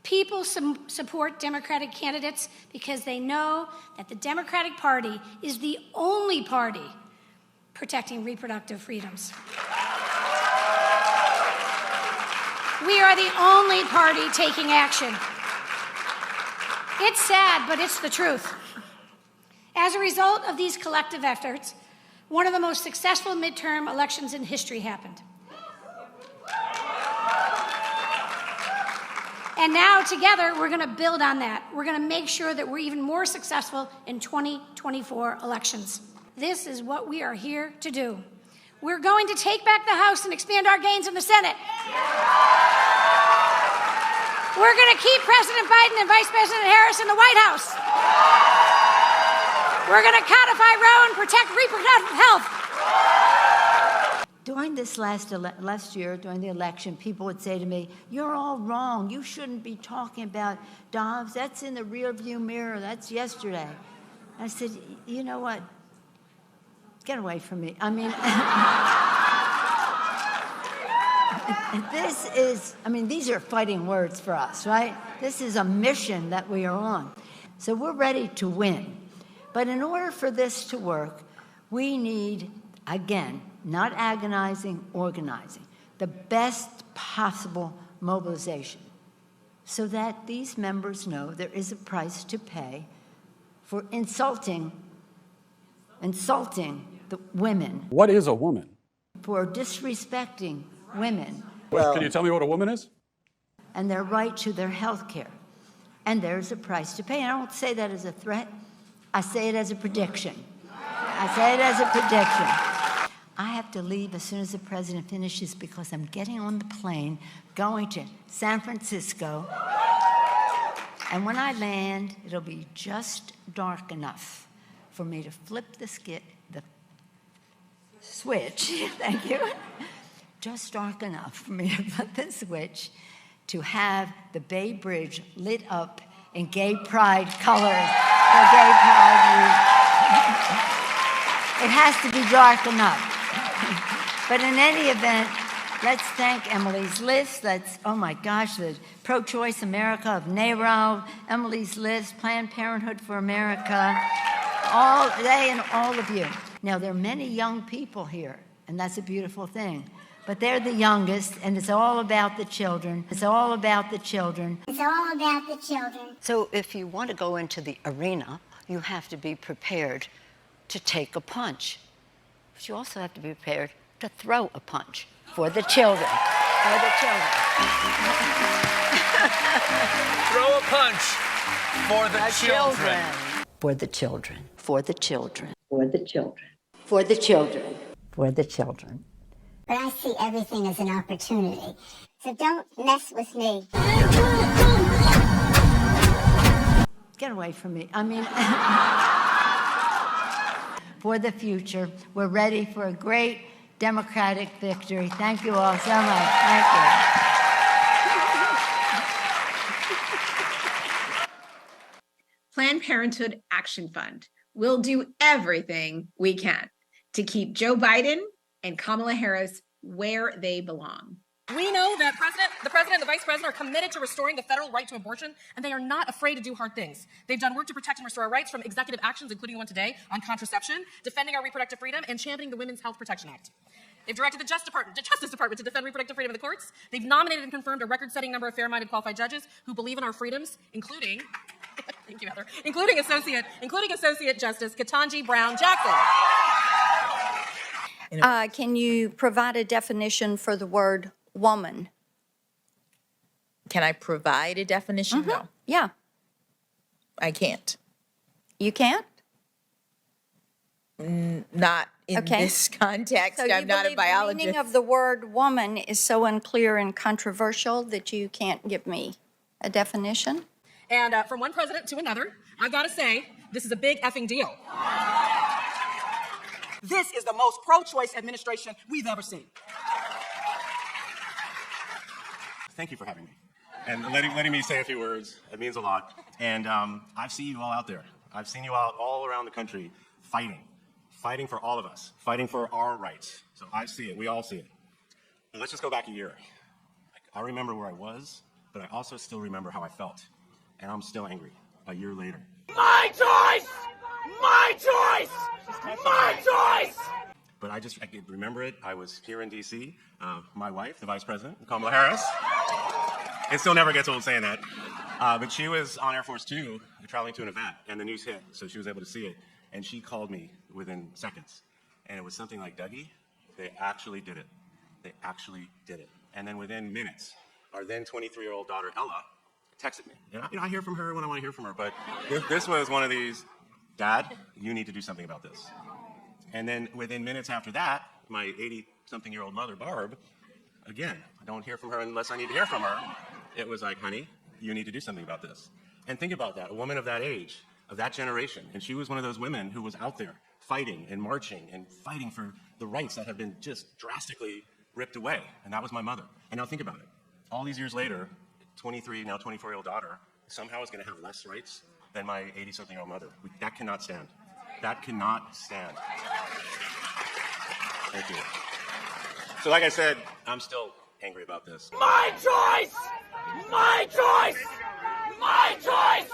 People support Democratic candidates because they know that the Democratic Party is the only party protecting reproductive freedoms. We are the only party taking action. It's sad, but it's the truth. As a result of these collective efforts, one of the most successful midterm elections in history happened. And now, together, we're going to build on that. We're going to make sure that we're even more successful in 2024 elections. This is what we are here to do. We're going to take back the House and expand our gains in the Senate. We're going to keep President Biden and Vice President Harris in the White House. We're going to codify Roe and protect reproductive health. During this last year, during the election, people would say to me, "You're all wrong. You shouldn't be talking about Dobbs. That's in the rearview mirror. That's yesterday." I said, "You know what? Get away from me." I mean, these are fighting words for us, right? This is a mission that we are on. So we're ready to win. But in order for this to work, we need, again, not agonizing, organizing, the best possible mobilization so that these members know there is a price to pay for insulting the women. What is a woman? For disrespecting women. Well, can you tell me what a woman is? And their right to their health care. And there's a price to pay. And I don't say that as a threat. I say it as a prediction. I have to leave as soon as the president finishes because I'm getting on the plane, going to San Francisco. And when I land, it'll be just dark enough for me to flip the switch, thank you, just dark enough for me to flip the switch to have the Bay Bridge lit up in gay pride colors for Gay Pride Week. It has to be dark enough. But in any event, let's thank Emily's List. Oh my gosh, the Pro-Choice America of NARAL, Emily's List, Planned Parenthood for America, they and all of you. Now, there are many young people here, and that's a beautiful thing. But they're the youngest, and it's all about the children. So if you want to go into the arena, you have to be prepared to take a punch. But you also have to be prepared to throw a punch for the children. Throw a punch for the children. For the children. But I see everything as an opportunity. So don't mess with me. Get away from me. For the future, we're ready for a great Democratic victory. Thank you all so much. Thank you. Planned Parenthood Action Fund will do everything we can to keep Joe Biden and Kamala Harris where they belong. We know that the president and the vice president are committed to restoring the federal right to abortion, and they are not afraid to do hard things. They've done work to protect and restore our rights, from executive actions, including one today on contraception, defending our reproductive freedom, and championing the Women's Health Protection Act. They've directed the Justice Department to defend reproductive freedom in the courts. They've nominated and confirmed a record-setting number of fair-minded qualified judges who believe in our freedoms, including, thank you, Heather, including Associate Justice Ketanji Brown Jackson. Can you provide a definition for the word woman? Can I provide a definition? Mm-hmm. No. Yeah. I can't. You can't? Not in this context. So I'm not a biologist. The meaning of the word woman is so unclear and controversial that you can't give me a definition? And from one president to another, I've got to say, this is a big effing deal. This is the most pro-choice administration we've ever seen. Thank you for having me and letting me say a few words. It means a lot. And I've seen you all out there. I've seen you out all around the country fighting for all of us, fighting for our rights. So I see it. We all see it. But let's just go back a year. I remember where I was, but I also still remember how I felt. And I'm still angry a year later. My choice! My choice! My choice! But I can remember it. I was here in D.C. My wife, the Vice President, Kamala Harris. It still never gets old saying that. But she was on Air Force 2 traveling to an event, and the news hit, so she was able to see it. And she called me within seconds. And it was something like, Dougie, they actually did it. They actually did it. And then within minutes, our then 23-year-old daughter, Ella, texted me. And I hear from her when I want to hear from her, but this was one of these, Dad, you need to do something about this. And then within minutes after that, my 80-something-year-old mother, Barb, again, I don't hear from her unless I need to hear from her. It was like, honey, you need to do something about this. And think about that, a woman of that age, of that generation, and she was one of those women who was out there fighting and marching and fighting for the rights that have been just drastically ripped away. And that was my mother. And now think about it. All these years later, 23, now 24-year-old daughter somehow is going to have less rights than my 80-something-year-old mother. That cannot stand. That cannot stand. Thank you. So like I said, I'm still angry about this. My choice! My choice! My choice!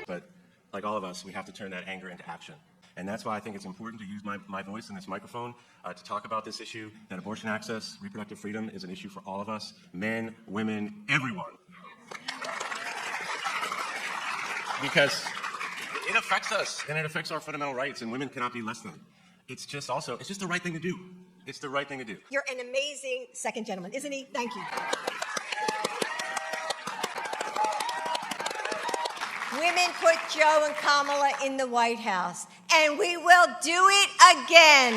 But like all of us, we have to turn that anger into action. And that's why I think it's important to use my voice in this microphone to talk about this issue, that abortion access, reproductive freedom is an issue for all of us, men, women, everyone. Because it affects us, and it affects our fundamental rights, and women cannot be less than. It's just the right thing to do. It's the right thing to do. You're an amazing second gentleman, isn't he? Thank you. Women put Joe and Kamala in the White House, and we will do it again.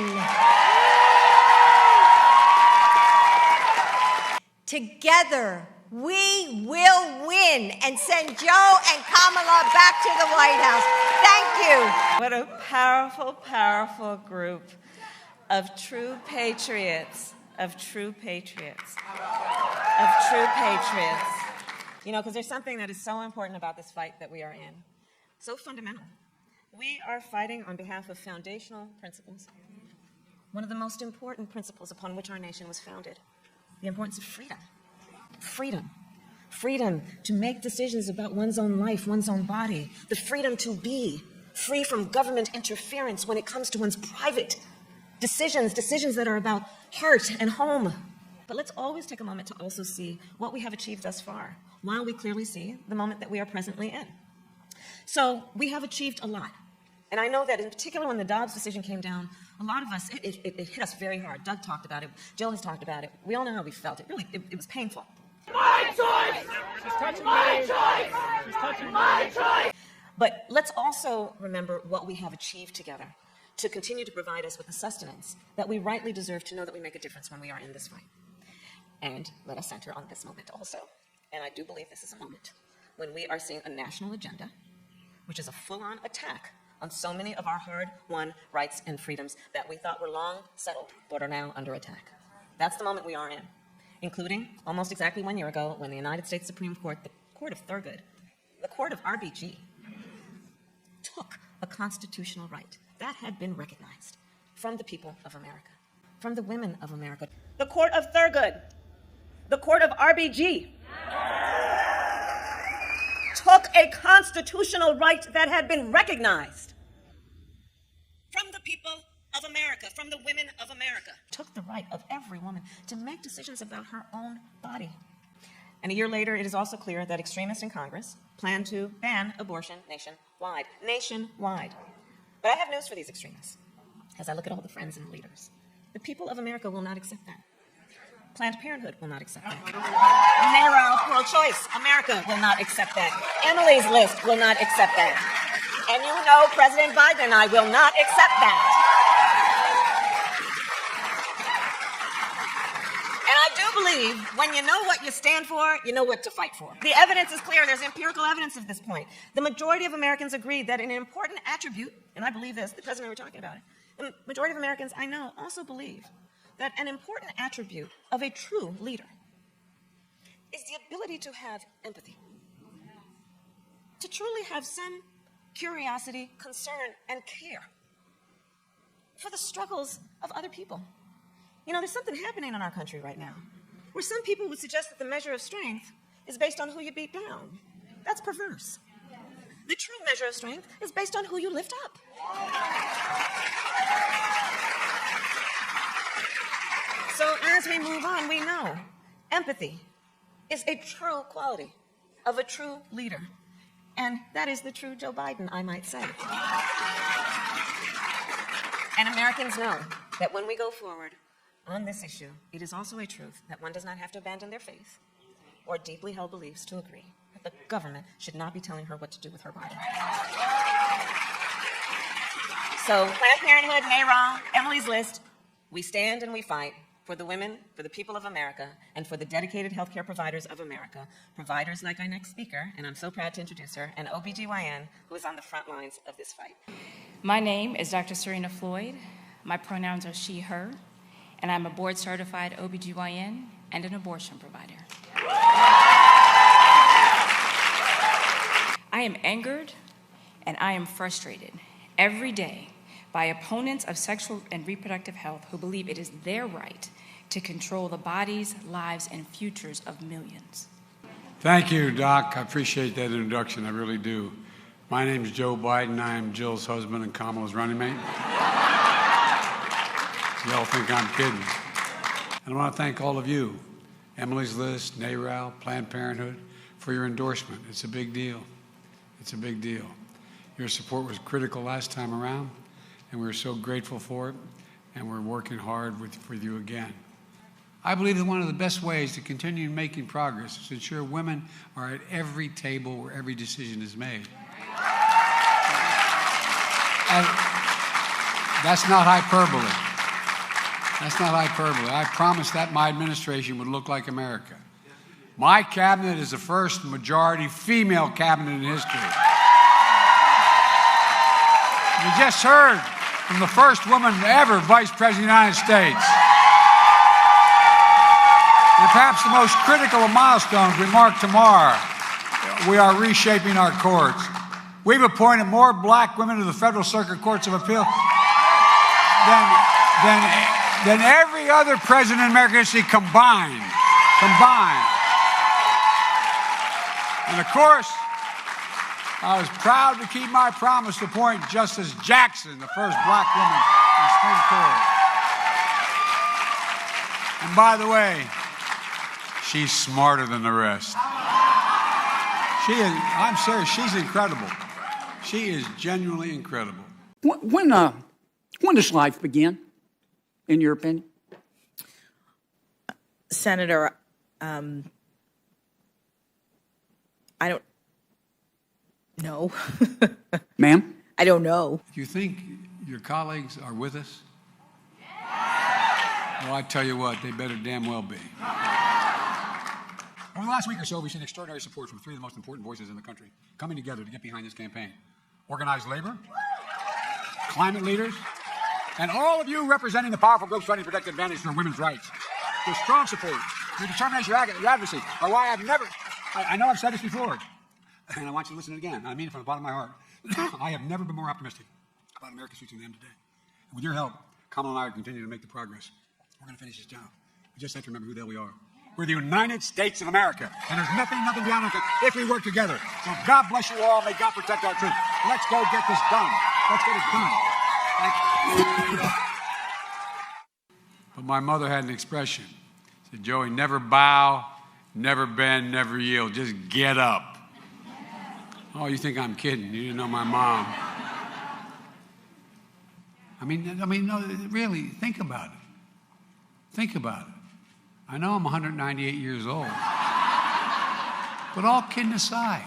Together, we will win and send Joe and Kamala back to the White House. Thank you. What a powerful, powerful group of true patriots, of true patriots, of true patriots. You know, because there's something that is so important about this fight that we are in, so fundamental. We are fighting on behalf of foundational principles. One of the most important principles upon which our nation was founded, the importance of freedom. Freedom. Freedom to make decisions about one's own life, one's own body. The freedom to be free from government interference when it comes to one's private decisions that are about heart and home. But let's always take a moment to also see what we have achieved thus far, while we clearly see the moment that we are presently in. So we have achieved a lot. And I know that in particular when the Dobbs decision came down, a lot of us, it hit us very hard. Doug talked about it. Jill has talked about it. We all know how we felt. It really, it was painful. My choice! She's touching my choice! She's touching my choice! But let's also remember what we have achieved together to continue to provide us with the sustenance that we rightly deserve to know that we make a difference when we are in this fight. And let us center on this moment also. And I do believe this is a moment when we are seeing a national agenda, which is a full-on attack on so many of our hard-won rights and freedoms that we thought were long settled, but are now under attack. That's the moment we are in, including almost exactly 1 year ago when the United States Supreme Court, the Court of Thurgood, the Court of RBG, took a constitutional right that had been recognized from the people of America, from the women of America. The Court of Thurgood, the Court of RBG, took a constitutional right that had been recognized from the people of America, from the women of America, took the right of every woman to make decisions about her own body. And a year later, it is also clear that extremists in Congress plan to ban abortion nationwide. Nationwide. But I have news for these extremists. As I look at all the friends and leaders, the people of America will not accept that. Planned Parenthood will not accept that. Narrow pro-choice America will not accept that. Emily's List will not accept that. And you know President Biden and I will not accept that. And I do believe when you know what you stand for, you know what to fight for. The evidence is clear. There's empirical evidence of this point. The majority of Americans agree that an important attribute, and I believe this, the President and I were talking about it, the majority of Americans I know also believe that an important attribute of a true leader is the ability to have empathy, to truly have some curiosity, concern, and care for the struggles of other people. You know, there's something happening in our country right now where some people would suggest that the measure of strength is based on who you beat down. That's perverse. The true measure of strength is based on who you lift up. So as we move on, we know empathy is a true quality of a true leader. And that is the true Joe Biden, I might say. And Americans know that when we go forward on this issue, it is also a truth that one does not have to abandon their faith or deeply held beliefs to agree that the government should not be telling her what to do with her body. So Planned Parenthood, NARA, Emily's List, we stand and we fight for the women, for the people of America, and for the dedicated healthcare providers of America, providers like our next speaker, and I'm so proud to introduce her, an OBGYN who is on the front lines of this fight. My name is Dr. Serena Floyd. My pronouns are she, her, and I'm a board-certified OBGYN and an abortion provider. I am angered and I am frustrated every day by opponents of sexual and reproductive health who believe it is their right to control the bodies, lives, and futures of millions. Thank you, Doc. I appreciate that introduction. I really do. My name is Joe Biden. I am Jill's husband and Kamala's running mate. Y'all think I'm kidding. And I want to thank all of you, Emily's List, NARAL, Planned Parenthood, for your endorsement. It's a big deal. It's a big deal. Your support was critical last time around, and we're so grateful for it, and we're working hard with you again. I believe that one of the best ways to continue making progress is to ensure women are at every table where every decision is made. And that's not hyperbole. That's not hyperbole. I promised that my administration would look like America. My cabinet is the first majority female cabinet in history. You just heard from the first woman ever Vice President of the United States. And perhaps the most critical of milestones we mark tomorrow, we are reshaping our courts. We've appointed more black women to the Federal Circuit Courts of Appeal than every other president in American history combined. And of course, I was proud to keep my promise to appoint Justice Jackson, the first black woman in the Supreme Court. And by the way, she's smarter than the rest. I'm serious, she's incredible. She is genuinely incredible. When does life begin, in your opinion? Senator, I don't know. Ma'am? I don't know. Do you think your colleagues are with us? Well, I tell you what, they better damn well be. Over the last week or so, we've seen extraordinary support from three of the most important voices in the country coming together to get behind this campaign. Organized labor, climate leaders, and all of you representing the powerful groups fighting to protect advantage for women's rights. Your strong support, your determination, your advocacy are why I know I've said this before, and I want you to listen again. I mean it from the bottom of my heart. I have never been more optimistic about America's future than I am today. And with your help, Kamala and I will continue to make the progress. We're going to finish this job. We just have to remember who the hell we are. We're the United States of America, and there's nothing beyond us if we work together. So God bless you all. May God protect our troops. Let's go get this done. Let's get it done. Thank you. But my mother had an expression. She said, Joey, never bow, never bend, never yield. Just get up. Oh, you think I'm kidding. You didn't know my mom. I mean, no, really, think about it. Think about it. I know I'm 198 years old. But all kidding aside,